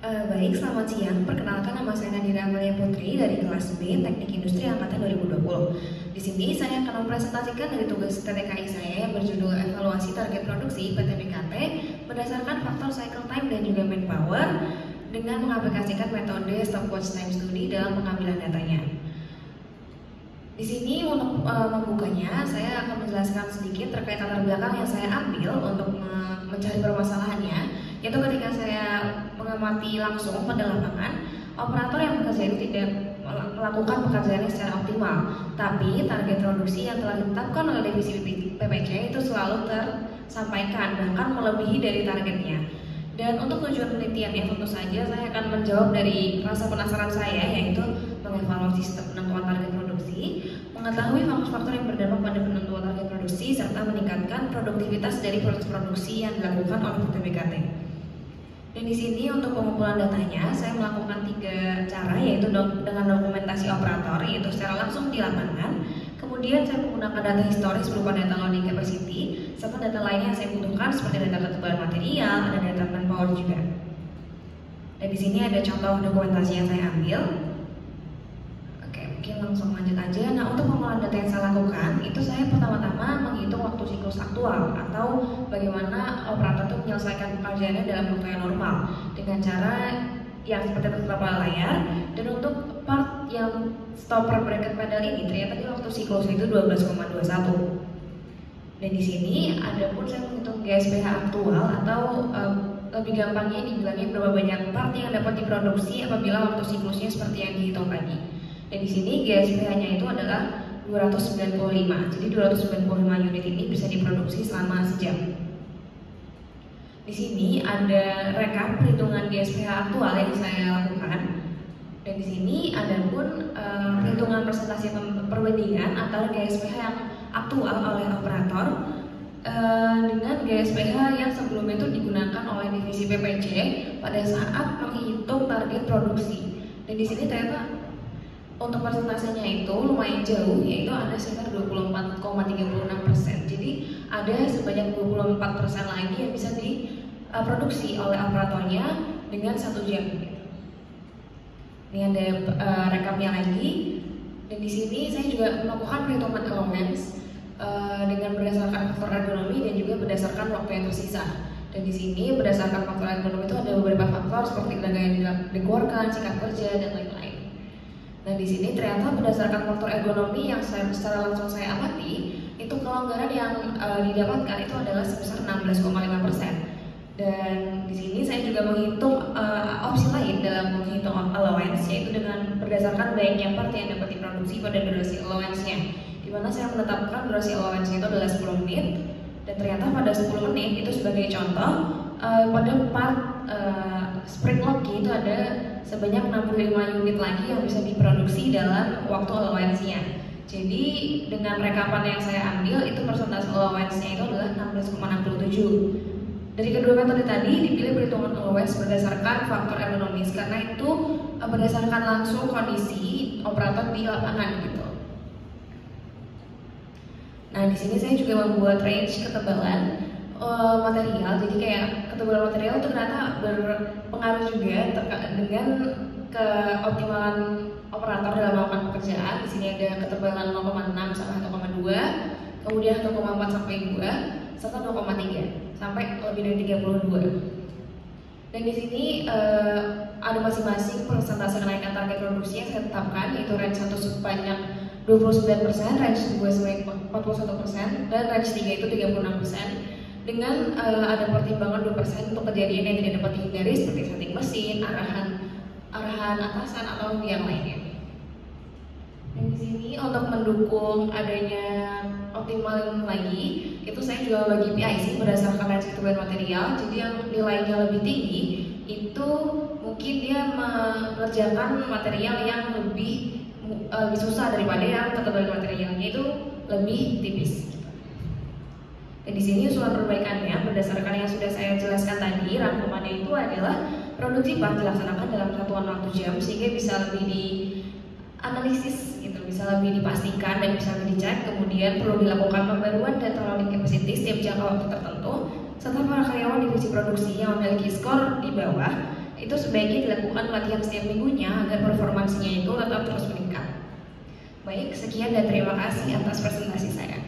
Baik, selamat siang. Perkenalkan, nama saya Nadira Amalia Putri dari kelas B Teknik Industri Angkatan 2020. Di sini saya akan mempresentasikan dari tugas TTKI saya yang berjudul Evaluasi Target Produksi (PTBKT) berdasarkan faktor cycle time dan juga manpower dengan mengaplikasikan metode stopwatch time study dalam pengambilan datanya. Di sini untuk membukanya, saya akan menjelaskan sedikit terkait latar belakang yang saya ambil untuk mencari permasalahannya, yaitu ketika saya mengamati langsung pada lapangan, operator yang bekerja itu tidak melakukan pekerjaannya secara optimal, tapi target produksi yang telah ditetapkan oleh divisi PPC itu selalu tersampaikan, bahkan melebihi dari targetnya. Dan untuk tujuan penelitiannya, tentu saja saya akan menjawab dari rasa penasaran saya, yaitu mengevaluasi sistem penentuan target produksi, mengetahui faktor-faktor yang berdampak pada penentuan target produksi, serta meningkatkan produktivitas dari proses produksi yang dilakukan oleh PTBKT. Dan di sini untuk pengumpulan datanya, saya melakukan 3 cara, yaitu dengan dokumentasi operator, yaitu secara langsung di lapangan. Kemudian saya menggunakan data historis berupa data loading capacity, serta data lainnya yang saya butuhkan seperti data ketebalan material, ada data manpower juga. Dan di sini ada contoh dokumentasi yang saya ambil. Oke, mungkin langsung lanjut aja. Nah, untuk pengolahan data yang saya lakukan, itu saya pertama-tama menghitung waktu siklus aktual atau bagaimana operator itu menyelesaikan pekerjaannya dalam waktu yang normal dengan cara yang seperti tertera pada layar. Dan untuk part yang stopper bracket pedal ini ternyata di waktu siklus itu 12,21. Dan di sini ada pun saya menghitung GSPH aktual atau lebih gampangnya dibilangnya berapa banyak part yang dapat diproduksi apabila waktu siklusnya seperti yang dihitung tadi. Dan di sini GSPH-nya itu adalah 295. Jadi 295 unit ini bisa diproduksi selama sejam. Di sini ada rekap perhitungan GSPH aktual yang saya lakukan. Dan di sini ada pun perhitungan persentase perbandingan antara GSPH yang aktual oleh operator dengan GSPH yang sebelumnya itu digunakan oleh divisi PPC pada saat menghitung target produksi. Dan di sini ternyata untuk persentasenya itu lumayan jauh, yaitu ada sekitar 24,36%. Jadi ada sebanyak 24% lagi yang bisa diproduksi oleh operatornya dengan 1 jam. Ini ada rekamnya lagi. Dan di sini saya juga melakukan perhitungan allowance dengan berdasarkan faktor ergonomi dan juga berdasarkan waktu yang tersisa. Dan di sini berdasarkan faktor ergonomi itu ada beberapa faktor seperti tenaga yang dikeluarkan, sikap kerja, dan lain-lain. Nah, di sini ternyata berdasarkan faktor ergonomi yang secara langsung saya amati, itu kelonggaran yang didapatkan itu adalah sebesar 16,5%. Dan di sini saya juga menghitung opsi lain dalam menghitung allowance, yaitu dengan berdasarkan banyaknya part yang dapat diproduksi pada durasi allowance-nya, di mana saya menetapkan durasi allowance-nya itu adalah 10 menit. Dan ternyata pada 10 menit itu sebagai contoh pada part spring lock itu ada sebanyak 65 unit lagi yang bisa diproduksi dalam waktu allowance-nya. Jadi dengan rekapan yang saya ambil itu persentase allowance-nya itu adalah 16,67. Dari kedua metode tadi dipilih perhitungan allowance berdasarkan faktor ergonomis karena itu berdasarkan langsung kondisi operator di lapangan gitu. Nah, di sini saya juga membuat range ketebalan material. Jadi kayak ketebalan material itu ternyata berpengaruh juga dengan keoptimalan operator dalam melakukan pekerjaan. Di sini ada ketebalan 0,6 sampai 1,2, kemudian 1,4 sampai 2, serta 2,3 sampai lebih dari 32. Dan di sini ada masing-masing persentase kenaikan target produksi yang saya tetapkan, yaitu range 1 sebanyak 29%, range 2 sebanyak 41%, dan range 3 itu 36%. Dengan ada pertimbangan 2% untuk kejadian yang tidak dapat dihindari seperti setting mesin, arahan atasan atau yang lainnya. Dan di sini untuk mendukung adanya optimal lagi, itu saya juga bagi PIC berdasarkan range ketebalan material. Jadi yang nilainya lebih tinggi itu mungkin dia mengerjakan material yang lebih susah daripada yang ketebalan materialnya itu lebih tipis. Dan di sini usulan perbaikannya berdasarkan yang sudah saya jelaskan tadi, rangkumannya itu adalah produksi part dilaksanakan dalam satuan waktu jam sehingga bisa lebih dianalisis gitu, bisa lebih dipastikan dan bisa lebih dicek. Kemudian perlu dilakukan pembaruan data loading capacity setiap jangka waktu tertentu, serta para karyawan divisi produksi yang memiliki skor di bawah itu itu sebaiknya dilakukan latihan setiap minggunya agar performansinya itu tetap terus meningkat. Baik, sekian dan terima kasih atas presentasi saya.